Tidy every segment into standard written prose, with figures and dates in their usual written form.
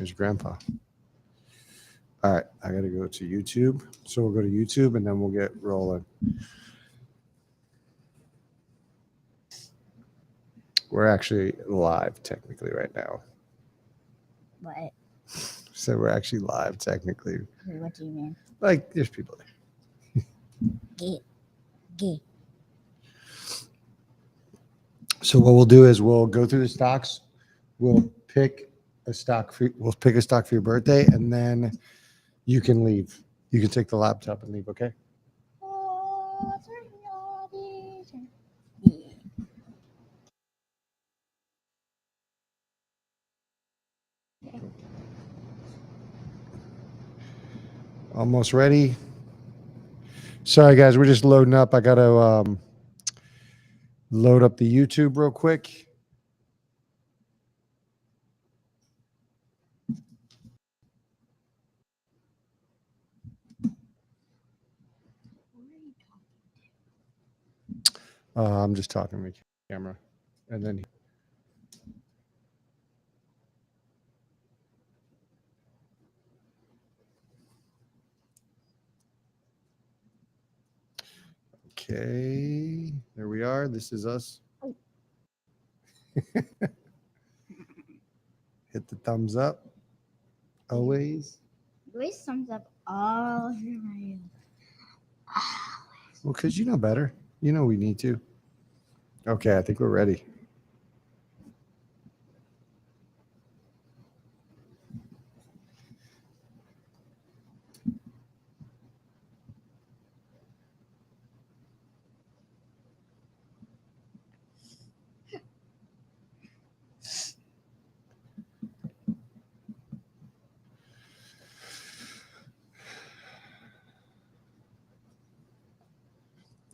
There's Grandpa. All right, I got to go to YouTube. So we'll go to YouTube and then we'll get rolling. We're actually live technically right now. What? So we're actually live technically. What do you mean? Like, there's people there. Gee. So what we'll do is we'll go through the stocks. We'll pick a stock for your birthday, and then you can leave. You can take the laptop and leave. Okay. Almost ready. Sorry, guys. We're just loading up. I got to load up the YouTube real quick. I'm just talking to the camera. And then... Okay, there we are. This is us. Oh. Hit the thumbs up. Always. Always thumbs up all the time. Well, because you know better. You know we need to. Okay, I think we're ready.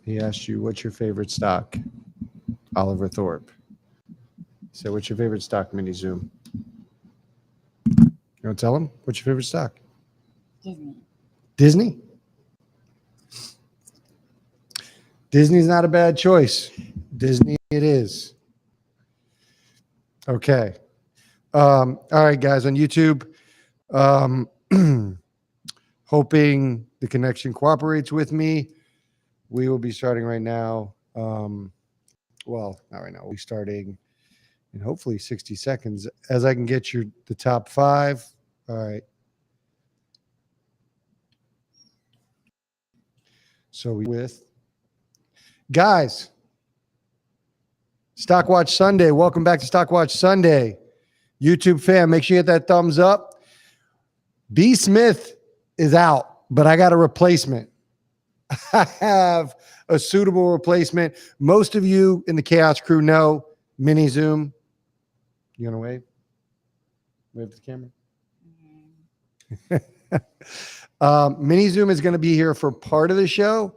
He asked you, what's your favorite stock? Oliver Thorpe. So what's your favorite stock, Mini Zoom? You want to tell him? What's your favorite stock? Disney. Disney? Disney's not a bad choice. Disney it is. Okay. All right, guys, on YouTube. Hoping the connection cooperates with me. We will be starting right now. Well, not right now. We'll be starting in hopefully 60 seconds as I can get you the top 5. All right. So we with guys, Stock Watch Sunday. Welcome back to Stock Watch Sunday. YouTube fam, make sure you hit that thumbs up. B. Smith is out, but I got a replacement. I have a suitable replacement. Most of you in the Chaos crew know Mini Zoom. You want to wave? Wave to the camera. Mini Zoom is going to be here for part of the show.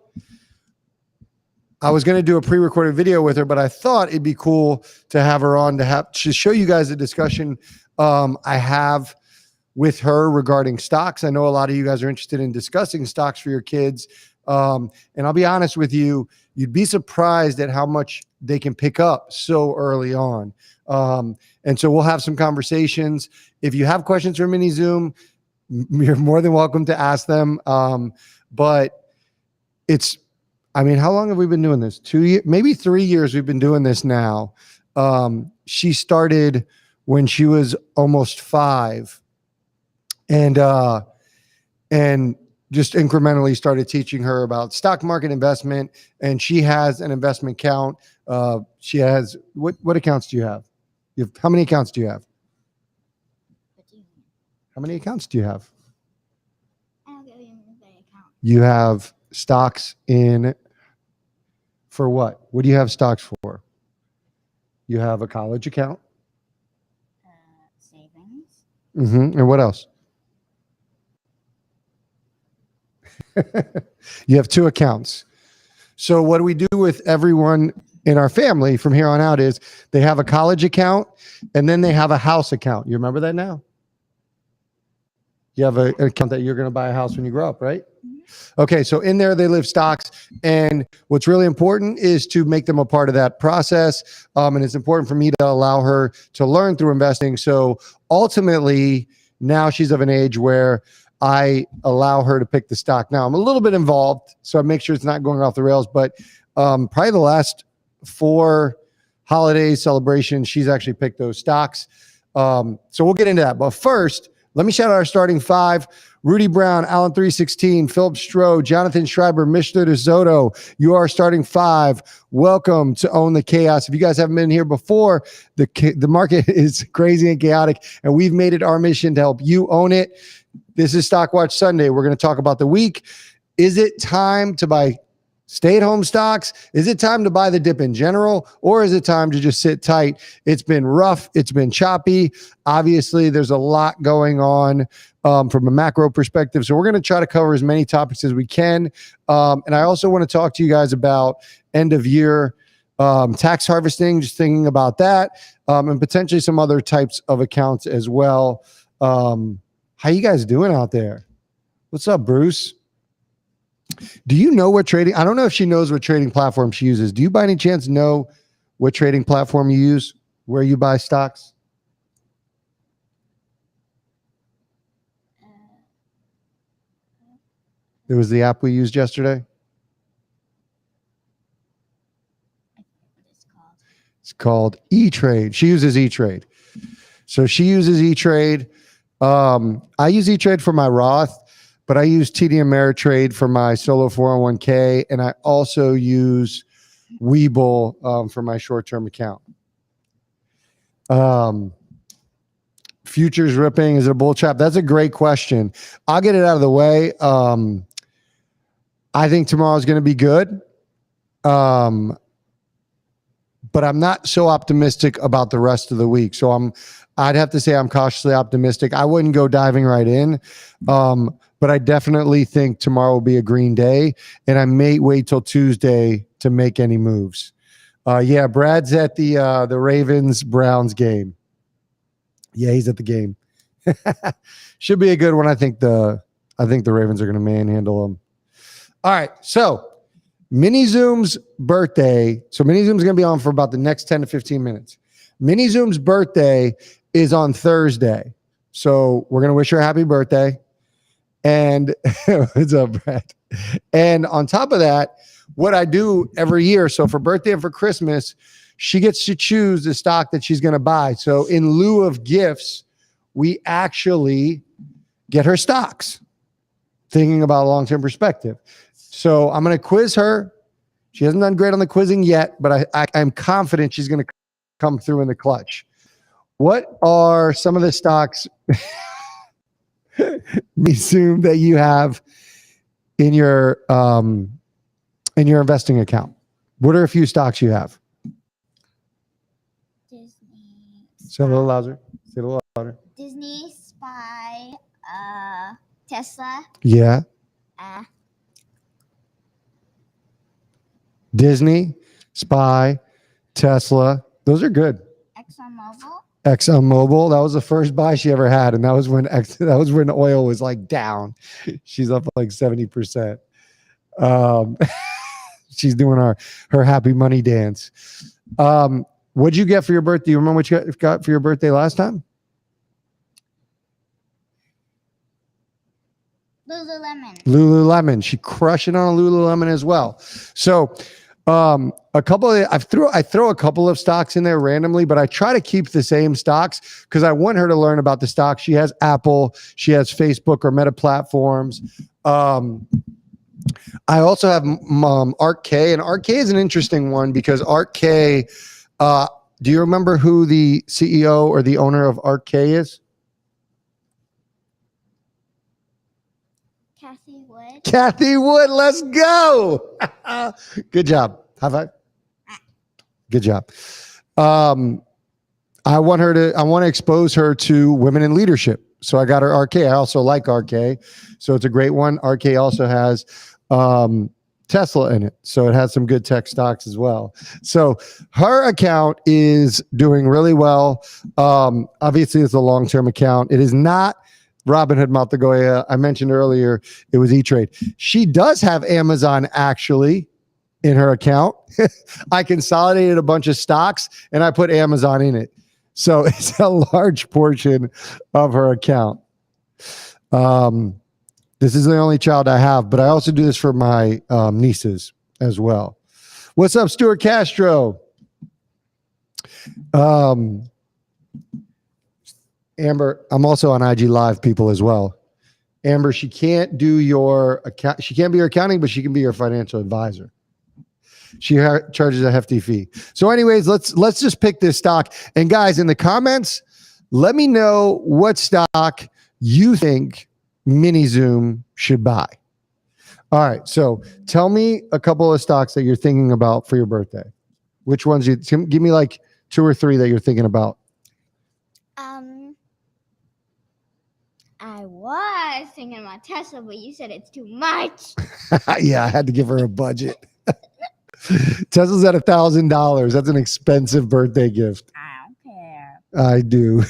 I was going to do a pre-recorded video with her, but I thought it'd be cool to have her on to show you guys the discussion I have with her regarding stocks. I know a lot of you guys are interested in discussing stocks for your kids. And I'll be honest with you, you'd be surprised at how much they can pick up so early on. And so we'll have some conversations. If you have questions for Mini Zoom, you're more than welcome to ask them. But it's, I mean, how long have we been doing this? 2 years, maybe 3 years we've been doing this now. She started when she was almost 5. And just incrementally started teaching her about stock market investment. And she has an investment account. She has, what accounts do you have? How many accounts do you have? How many accounts do you have? You have stocks in, for what? What do you have stocks for? You have a college account. Savings. And what else? You have 2 accounts. So what do we do with everyone in our family from here on out is they have a college account and then they have a house account. You remember that now? You have an account that you're going to buy a house when you grow up, right? Okay, so in there they live stocks, and what's really important is to make them a part of that process, and it's important for me to allow her to learn through investing. So ultimately, Now she's of an age where I allow her to pick the stock. Now I'm a little bit involved, so I make sure it's not going off the rails, but probably the last 4 holiday celebrations, she's actually picked those stocks. So we'll get into that. But first, let me shout out our starting 5. Rudy Brown, Allen 316, Philip Stroh, Jonathan Schreiber, Mr. DeSoto. You are starting 5. Welcome to Own the Chaos. If you guys haven't been here before, the market is crazy and chaotic, and we've made it our mission to help you own it. This is Stock Watch Sunday. We're going to talk about the week. Is it time to buy stay-at-home stocks? Is it time to buy the dip in general, or is it time to just sit tight? It's been rough. It's been choppy. Obviously, there's a lot going on from a macro perspective. So we're going to try to cover as many topics as we can. And I also want to talk to you guys about end of year tax harvesting, just thinking about that, and potentially some other types of accounts as well. How you guys doing out there? What's up, Bruce? Do you know what trading? I don't know if she knows what trading platform she uses. Do you by any chance know what trading platform you use, where you buy stocks? It was the app we used yesterday. It's called E-Trade. She uses E-Trade. So she uses E-Trade. I use E-Trade for my Roth, but I use TD Ameritrade for my solo 401k, and I also use Webull for my short-term account. Futures ripping, is it a bull trap? That's a great question. I'll get it out of the way. I think tomorrow's going to be good, but I'm not so optimistic about the rest of the week. So I'd have to say I'm cautiously optimistic. I wouldn't go diving right in, but I definitely think tomorrow will be a green day, and I may wait till Tuesday to make any moves. Yeah, Brad's at the Ravens-Browns game. Yeah, he's at the game. Should be a good one. I think the Ravens are going to manhandle them. All right, so Mini Zoom's birthday. So Mini Zoom's going to be on for about the next 10 to 15 minutes. Mini Zoom's birthday is on Thursday. So we're going to wish her a happy birthday. And what's up, Brad? And on top of that, what I do every year, so for birthday and for Christmas, she gets to choose the stock that she's going to buy. So in lieu of gifts, we actually get her stocks, thinking about a long-term perspective. So I'm going to quiz her. She hasn't done great on the quizzing yet, but I'm confident she's going to come through in the clutch. What are some of the stocks, assume, that you have in your investing account? What are a few stocks you have? Disney. Say a little louder. Say a little louder. Disney, Spy, Tesla. Yeah. Disney, Spy, Tesla. Those are good. ExxonMobil. That was the first buy she ever had, and that was when oil was like down. She's up like 70%. She's doing her happy money dance. What'd you get for your birthday? You remember what you got for your birthday last time? Lululemon. She crushing on a Lululemon as well. So I throw a couple of stocks in there randomly, but I try to keep the same stocks because I want her to learn about the stocks. She has Apple, she has Facebook or Meta platforms. I also have ARK, and ARK is an interesting one because ARK, do you remember who the CEO or the owner of ARK is? Kathy Wood, let's go. Good job. High five. Good job. I want to expose her to women in leadership. So I got her ARK. I also like ARK. So it's a great one. ARK also has Tesla in it. So it has some good tech stocks as well. So her account is doing really well. Obviously, it's a long-term account. It is not Robinhood Maltagoya. I mentioned earlier it was E-Trade. She does have Amazon actually in her account. I consolidated a bunch of stocks and I put Amazon in it. So it's a large portion of her account. This is the only child I have, but I also do this for my nieces as well. What's up, Stuart Castro? Amber, I'm also on IG Live, people, as well. Amber, she can't do your account. She can't be your accounting, but she can be your financial advisor. She charges a hefty fee. So, anyways, let's just pick this stock. And guys, in the comments, let me know what stock you think Mini Zoom should buy. All right. So, tell me a couple of stocks that you're thinking about for your birthday. Which ones give me like 2 or 3 that you're thinking about. I was thinking about Tesla, but you said it's too much. Yeah, I had to give her a budget. Tesla's at $1,000. That's an expensive birthday gift. I don't care. I do.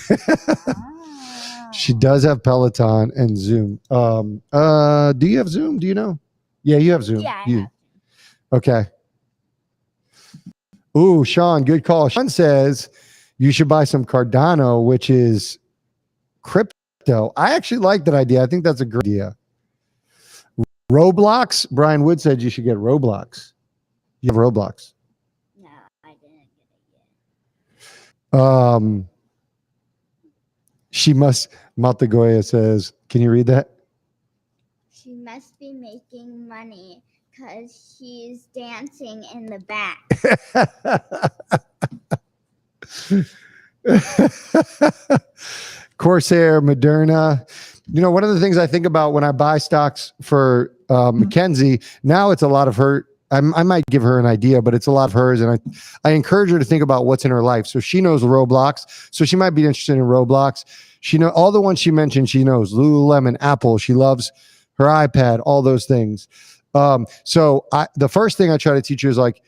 Oh. She does have Peloton and Zoom. Do you have Zoom? Do you know? Yeah, you have Zoom. Yeah, I have. Okay. Ooh, Sean, good call. Sean says you should buy some Cardano, which is crypto. I actually like that idea. I think that's a great idea. Roblox. Brian Wood said you should get Roblox. You have Roblox. No, I didn't get it yet. She must. Matagoya says, can you read that? She must be making money because she's dancing in the back. Corsair, Moderna. You know, one of the things I think about when I buy stocks for Mackenzie, now it's a lot of her. I might give her an idea, but it's a lot of hers. And I encourage her to think about what's in her life. So she knows Roblox. So she might be interested in Roblox. She know all the ones she mentioned. She knows Lululemon, Apple. She loves her iPad, all those things. So the first thing I try to teach her is like,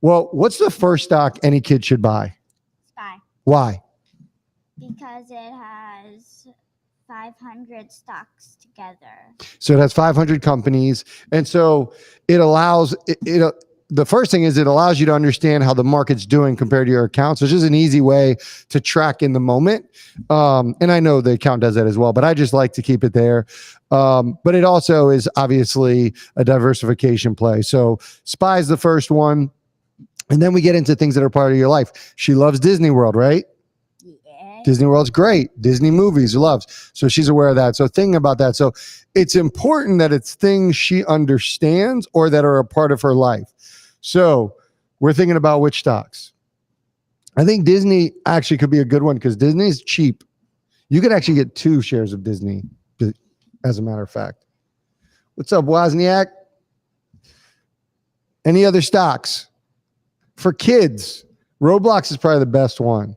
well, what's the first stock any kid should buy? SPY. Why? Because it has 500 stocks together. So it has 500 companies. And so it allows the first thing is it allows you to understand how the market's doing compared to your account. So it's just an easy way to track in the moment. And I know the account does that as well, but I just like to keep it there. But it also is obviously a diversification play. So SPY is the first one. And then we get into things that are part of your life. She loves Disney World, right? Yeah. Disney World's great. Disney movies, loves. So she's aware of that. So thinking about that. So it's important that it's things she understands or that are a part of her life. So we're thinking about which stocks. I think Disney actually could be a good one because Disney's cheap. You could actually get 2 shares of Disney, as a matter of fact. What's up, Wozniak? Any other stocks? For kids, Roblox is probably the best one.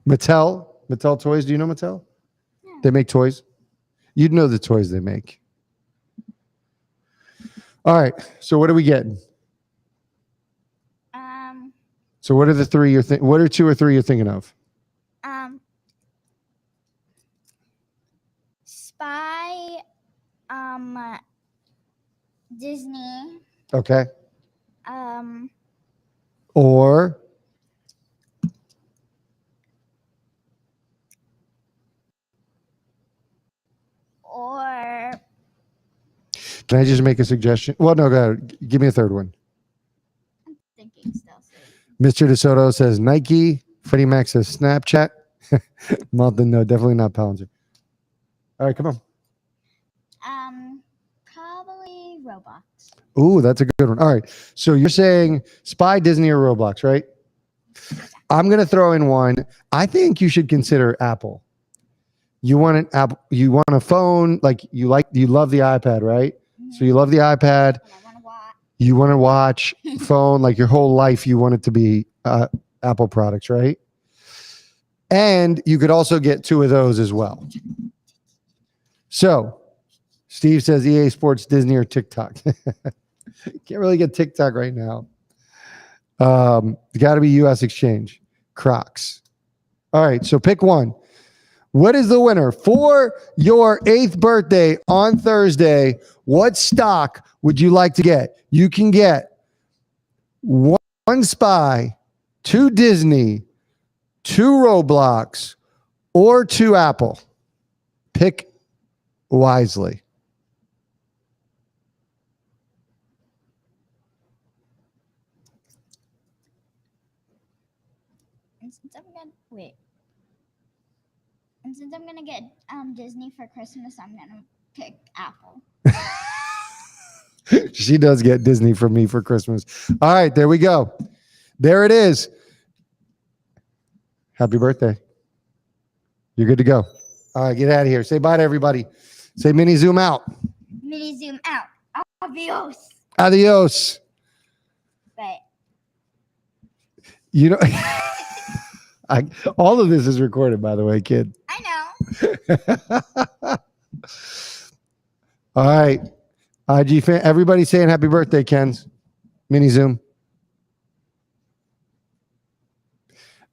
Mattel toys. Do you know Mattel? Yeah. They make toys. You'd know the toys they make. All right. So what are we getting? So what are the 3 what are 2 or 3 you're thinking of? SPY, Disney, Okay. Or can I just make a suggestion? Well, no, go ahead. Give me a third one. I'm thinking still. Mr. DeSoto says Nike. Freddie Mac says Snapchat. Malton, no, definitely not Palantir. All right, come on. Probably Roblox. Ooh, that's a good one. All right. So you're saying SPY, Disney, or Roblox, right? I'm going to throw in one. I think you should consider Apple. You want an Apple, you want a phone, you love the iPad, right? Mm-hmm. So you love the iPad. And I want to watch. You want to watch phone, like your whole life, you want it to be Apple products, right? And you could also get 2 of those as well. So Steve says EA Sports, Disney, or TikTok. Can't really get TikTok right now. Got to be U.S. exchange. Crocs. All right, so pick one. What is the winner for your 8th birthday on Thursday? What stock would you like to get? You can get 1 SPY, 2 Disney, 2 Roblox, or 2 Apple. Pick wisely. And since I'm gonna wait, and since I'm gonna get Disney for Christmas, I'm gonna pick Apple. She does get Disney from me for Christmas. All right, there we go. There it is. Happy birthday. You're good to go. All right, get out of here. Say bye to everybody. Say mini zoom out. Mini zoom out. Adios. Adios. But You know, all of this is recorded, by the way, kid. I know. All right. IG fan, everybody saying happy birthday, Ken's. Mini zoom.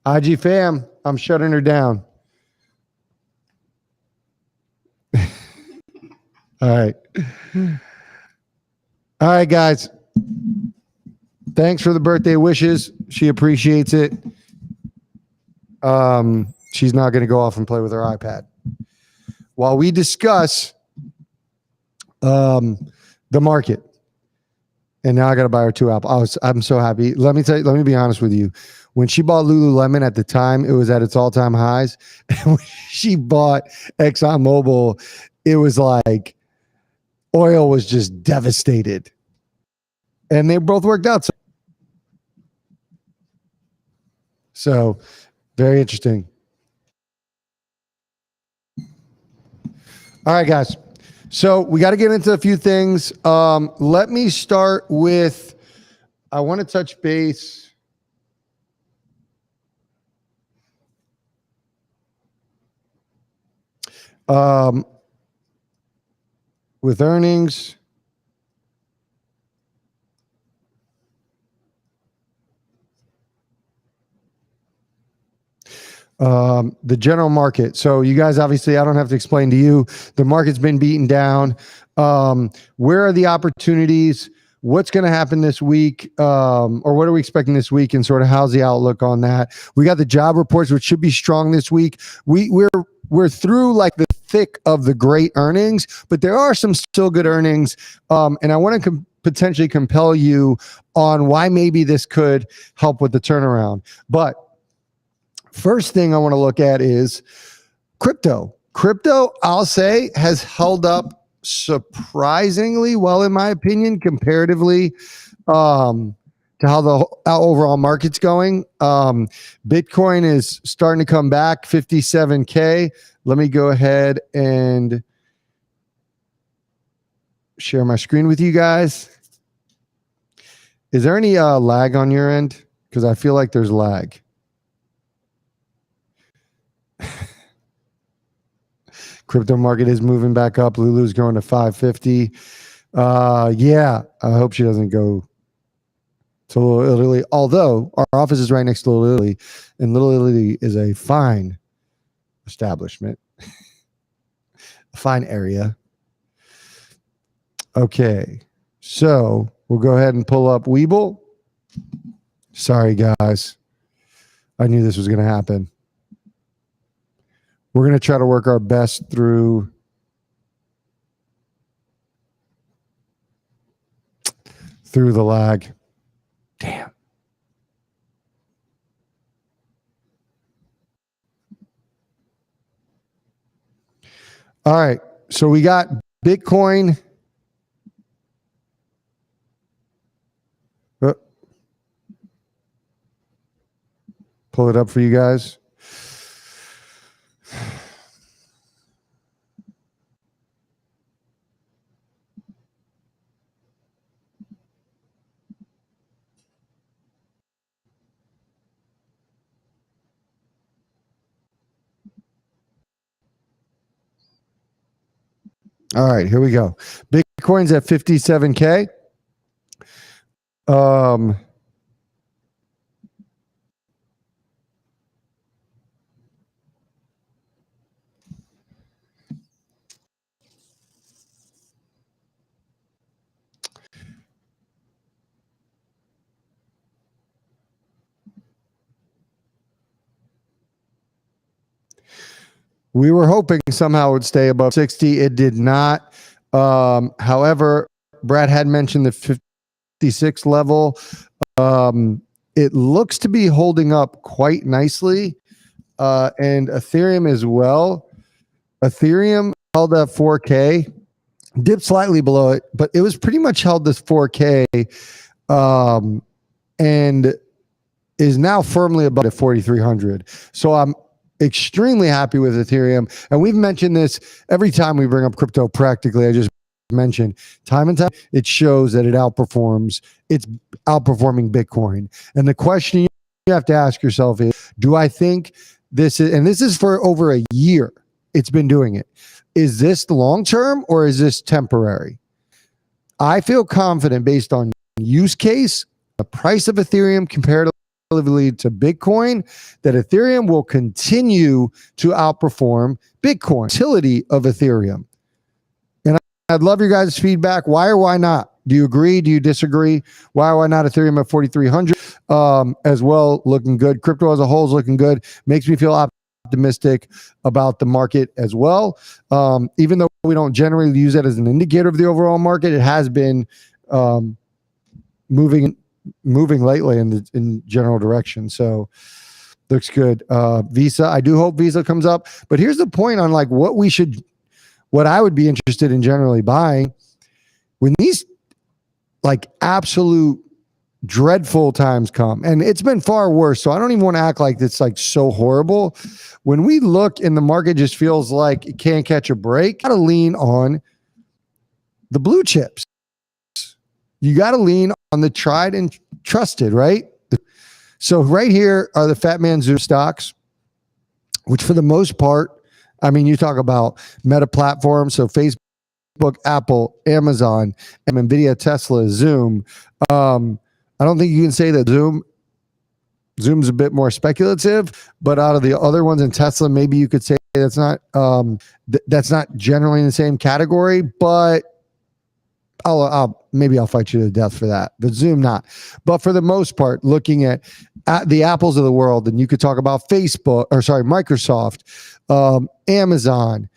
IG fam, I'm shutting her down. All right. All right, guys. Thanks for the birthday wishes. She appreciates it. She's not going to go off and play with her iPad while we discuss the market. And now I got to buy her 2 Apple. I'm so happy. Let me be honest with you. When she bought Lululemon at the time, it was at its all-time highs. And when she bought ExxonMobil, it was like oil was just devastated. And they both worked out. So very interesting. All right, guys. So we got to get into a few things. Let me start with, I want to touch base. With earnings. The general market. So you guys, obviously, I don't have to explain to you, the market's been beaten down. Where are the opportunities? What's going to happen this week? Or what are we expecting this week? And sort of how's the outlook on that? We got the job reports, which should be strong this week. We're through like the thick of the great earnings, but there are some still good earnings. And I want to potentially compel you on why maybe this could help with the turnaround. But first thing I want to look at is crypto. Crypto, I'll say, has held up surprisingly well, in my opinion, comparatively to how the overall market's going. Bitcoin is starting to come back, 57K. Let me go ahead and share my screen with you guys. Is there any lag on your end? Because I feel like there's lag. Crypto market is moving back up. Lulu's going to 550. Yeah, I hope she doesn't go to Little Italy. Although our office is right next to Little Italy, and Little Italy is a fine establishment, a fine area. Okay, so we'll go ahead and pull up Webull. Sorry, guys. I knew this was going to happen. We're going to try to work our best through the lag. Damn. All right. So we got Bitcoin. Pull it up for you guys. All right, here we go. Bitcoin's at 57K. We were hoping somehow it would stay above 60. It did not. However, Brad had mentioned the 56 level. It looks to be holding up quite nicely. And Ethereum as well. Ethereum held at 4K, dipped slightly below it, but it was pretty much held this 4K, and is now firmly above 4,300. So I'm extremely happy with Ethereum. And we've mentioned this every time we bring up crypto practically. I just mentioned time and time, it shows that it outperforms. It's outperforming Bitcoin. And the question you have to ask yourself is, do I think this is, and this is for over a year, it's been doing it. Is this long term or is this temporary? I feel confident based on use case, the price of Ethereum comparatively to Bitcoin, that Ethereum will continue to outperform Bitcoin. Utility of Ethereum. And I'd love your guys' feedback. Why or why not? Do you agree? Do you disagree? Why or why not Ethereum at 4,300 as well? Looking good. Crypto as a whole is looking good. Makes me feel optimistic about the market as well. Even though we don't generally use it as an indicator of the overall market, it has been moving lately in general direction. So looks good. Visa, I do hope Visa comes up. But here's the point on like what I would be interested in generally buying when these like absolute dreadful times come, and it's been far worse. So I don't even want to act like it's like so horrible. When we look and the market just feels like it can't catch a break, got to lean on the blue chips. You got to lean on the tried and trusted, right? So right here are the Fat Man Zoom stocks, which for the most part, I mean, you talk about meta platforms, so Facebook, Apple, Amazon, and NVIDIA, Tesla, Zoom. I don't think you can say that Zoom's a bit more speculative, but out of the other ones in Tesla, maybe you could say that's not generally in the same category, but I'll fight you to death for that. But Zoom not. But for the most part, looking at the Apples of the world, and you could talk about Microsoft, Amazon,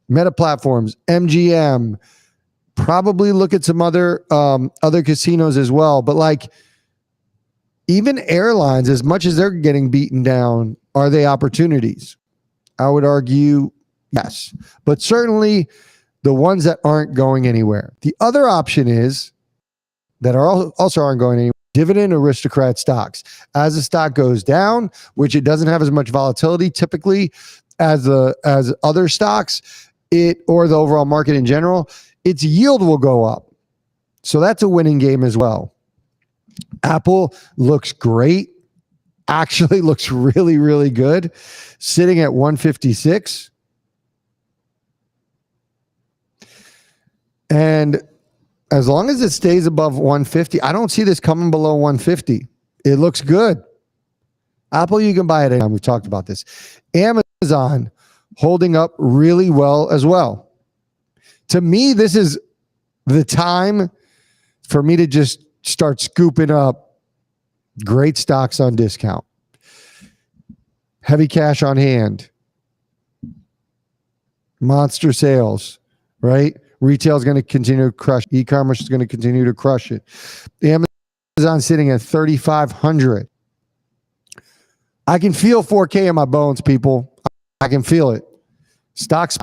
Meta Platforms, MGM, probably look at some other casinos as well. But like even airlines, as much as they're getting beaten down, are they opportunities? I would argue yes. But certainly the ones that aren't going anywhere. The other option is that also aren't going anywhere. Dividend aristocrat stocks. As the stock goes down, which it doesn't have as much volatility typically as other stocks, or the overall market in general, its yield will go up. So that's a winning game as well. Apple looks great. Actually looks really, really good. Sitting at 156. And as long as it stays above 150, I don't see this coming below 150. It looks good. Apple, you can buy it anytime. We've talked about this. Amazon holding up really well as well. To me, this is the time for me to just start scooping up great stocks on discount. Heavy cash on hand. Monster sales, right? Retail is going to continue to crush. E-commerce is going to continue to crush it. Amazon sitting at 3,500. I can feel 4K in my bones, people. I can feel it. Stocks.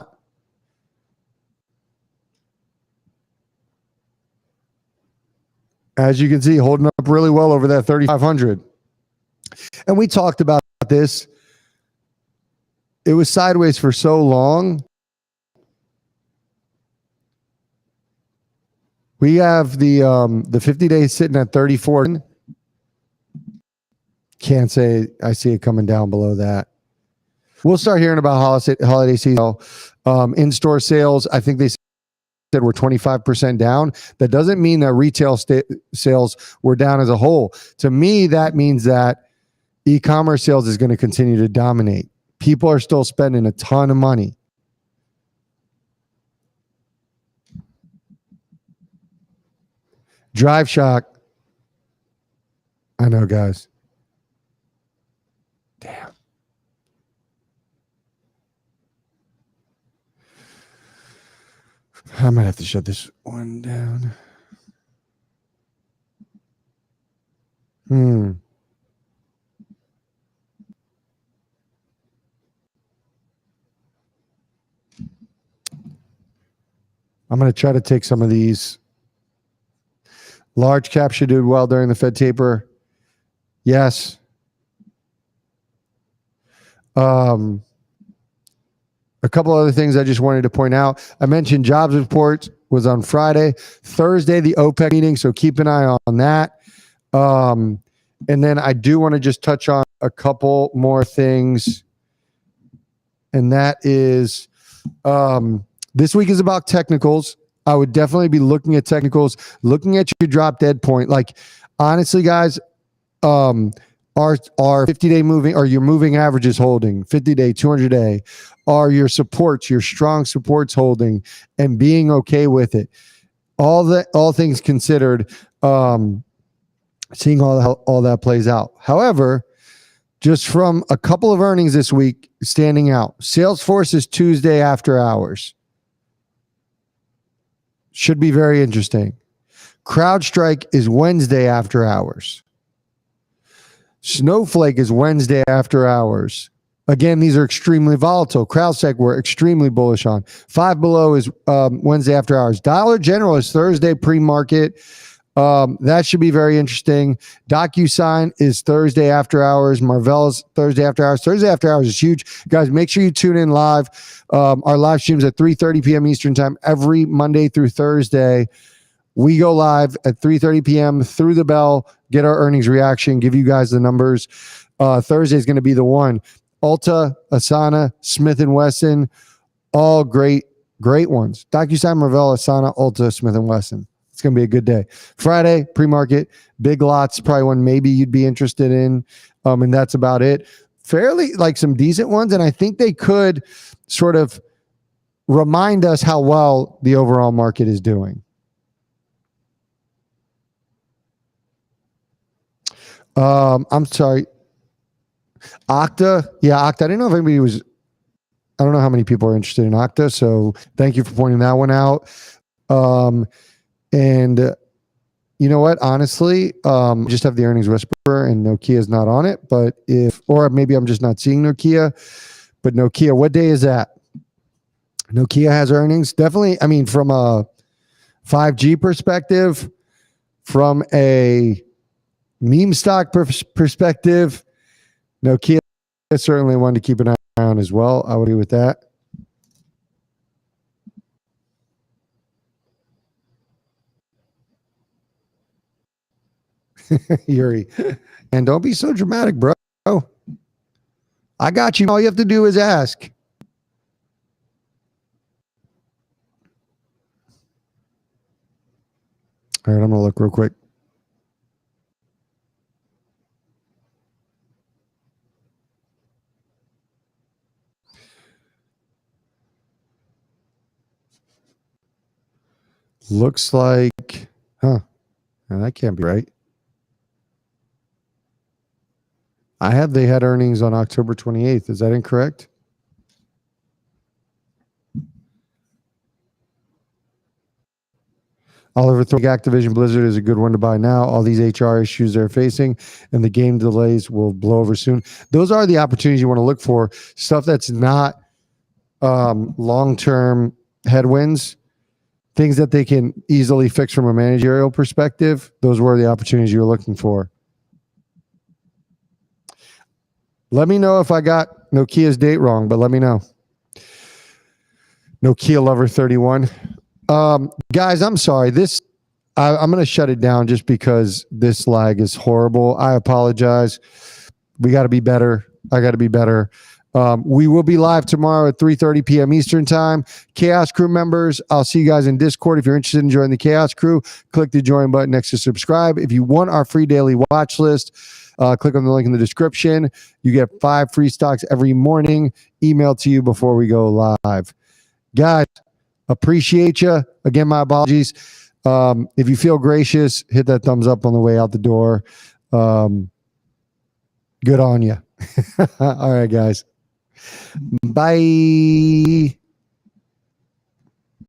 As you can see, holding up really well over that 3,500. And we talked about this. It was sideways for so long. We have the 50 days sitting at 34. Can't say I see it coming down below that. We'll start hearing about holiday season. In-store sales, I think they said we're 25% down. That doesn't mean that retail sales were down as a whole. To me, that means that e-commerce sales is going to continue to dominate. People are still spending a ton of money. Drive Shock. I know, guys. Damn. I might have to shut this one down. I'm going to try to take some of these. Large cap should do well during the Fed taper. Yes. A couple other things I just wanted to point out. I mentioned jobs report was on Friday. Thursday, the OPEC meeting, so keep an eye on that. And then I do want to just touch on a couple more things. And that is this week is about technicals. I would definitely be looking at technicals, looking at your drop dead point. Like, honestly, guys, our 50-day moving or your moving averages holding, 50-day, 200-day, are your supports, your strong supports holding, and being okay with it. All things considered, seeing all that plays out. However, just from a couple of earnings this week standing out, Salesforce is Tuesday after hours. Should be very interesting. CrowdStrike is Wednesday after hours. Snowflake is Wednesday after hours. Again, these are extremely volatile. CrowdStrike we're extremely bullish on. Five Below is Wednesday after hours. Dollar General is Thursday pre-market. That should be very interesting. DocuSign is Thursday after hours. Marvell's Thursday after hours. Thursday after hours is huge. Guys, make sure you tune in live. Our live streams at 3:30 p.m. Eastern time every Monday through Thursday. We go live at 3:30 p.m. through the bell, get our earnings reaction, give you guys the numbers. Thursday is going to be the one. Ulta, Asana, Smith & Wesson, all great ones. DocuSign, Marvell, Asana, Ulta, Smith & Wesson. It's going to be a good day. Friday, pre-market, Big Lots, probably one maybe you'd be interested in. And that's about it. Fairly like some decent ones. And I think they could sort of remind us how well the overall market is doing. I'm sorry. Okta. Yeah, Okta. I didn't know if anybody was, I don't know how many people are interested in Okta. So thank you for pointing that one out. And you know what? Honestly, just have the earnings whisper and Nokia's not on it. But or maybe I'm just not seeing Nokia. But Nokia, what day is that? Nokia has earnings. Definitely, I mean, from a 5G perspective, from a meme stock perspective, Nokia is certainly one to keep an eye on as well. I would agree with that. Yuri. And don't be so dramatic, bro. I got you. All you have to do is ask. All right, I'm going to look real quick. Looks like, now that can't be right. They had earnings on October 28th. Is that incorrect? Oliver Thorpe, Activision Blizzard is a good one to buy now. All these HR issues they're facing and the game delays will blow over soon. Those are the opportunities you want to look for. Stuff that's not long-term headwinds, things that they can easily fix from a managerial perspective. Those were the opportunities you were looking for. Let me know if I got Nokia's date wrong, but let me know. Nokia Lover 31. Guys, I'm sorry. I'm going to shut it down just because this lag is horrible. I apologize. We got to be better. I got to be better. We will be live tomorrow at 3:30 p.m. Eastern time. Chaos Crew members, I'll see you guys in Discord. If you're interested in joining the Chaos Crew, click the join button next to subscribe. If you want our free daily watch list, click on the link in the description. You get 5 free stocks every morning emailed to you before we go live. Guys, appreciate you. Again, my apologies. If you feel gracious, hit that thumbs up on the way out the door. Good on you. All right, guys. Bye.